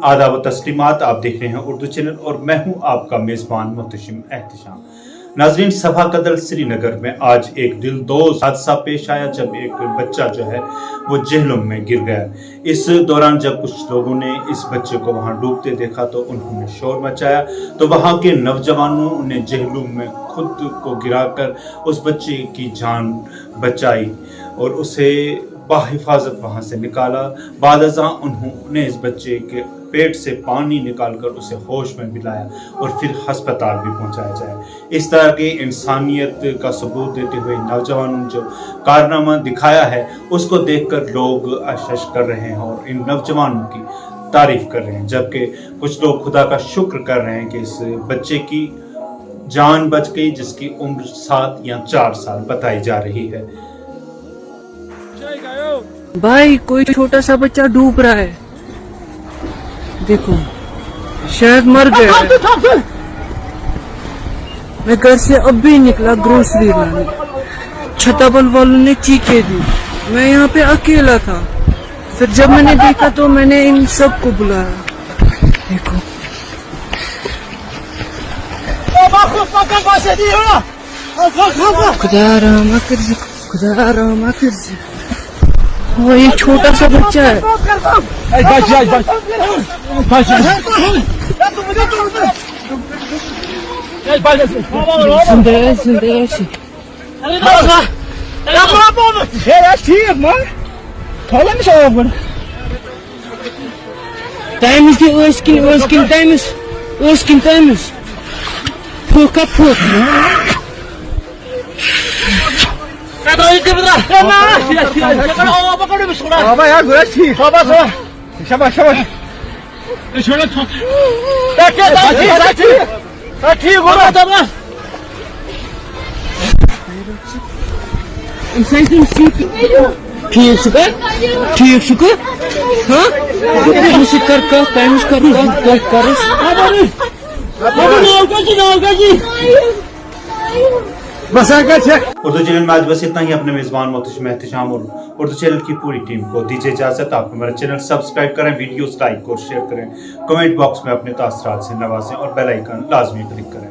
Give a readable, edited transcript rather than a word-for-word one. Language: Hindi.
आदाब व तस्लीमात। आप देख रहे हैं उर्दू चैनल और मैं हूं आपका मेज़बान मोहतशिम एहतिशाम। नाज़रीन, सफा कदल श्रीनगर में आज एक दिलदोज़ हादसा पेश आया जब एक बच्चा जो है वो जहलुम में गिर गया। इस दौरान जब कुछ लोगों ने इस बच्चे को वहां डूबते देखा तो उन्होंने शोर मचाया, तो वहां के नौजवानों ने जहलुम में खुद को गिराकर उस बच्चे की जान बचाई और उसे बाहिफाजत वहां से निकाला। बादअज़ां उन्होंने इस बच्चे के पेट से पानी निकालकर उसे होश में मिलाया और फिर अस्पताल भी पहुंचाया जाए। इस तरह की इंसानियत का सबूत देते हुए नौजवानों ने जो कारनामा दिखाया है उसको देखकर लोग अशश कर रहे हैं और इन नौजवानों की तारीफ कर रहे हैं, जबकि कुछ लोग खुदा का शुक्र कर रहे हैं कि इस बच्चे की जान बच गई जिसकी उम्र 7 या 4 साल बताई जा रही है। भाई कोई छोटा सा बच्चा डूब रहा है, देखो शायद मर गया है। मैं घर से अब भी निकला ग्रोसरी लाने, छताबल वालों ने चीखे दी, मैं यहाँ पे अकेला था। फिर जब मैंने देखा तो मैंने इन सब को बुलाया। देखो खुदा रहम कर, खुदा रहम कर। वो ये छोटा सा बच्चा है। ठीक शुक्र हाँ उर्दू चैनल में आज बस इतना ही। अपने मेज़बान मोहतशिम एहतिशाम और उर्दू चैनल की पूरी टीम को दीजिए इजाजत। आप हमारा चैनल सब्सक्राइब करें, वीडियोस लाइक और शेयर करें, कमेंट बॉक्स में अपने तासरात से नवाजें और बेल आइकन लाजमी क्लिक करें।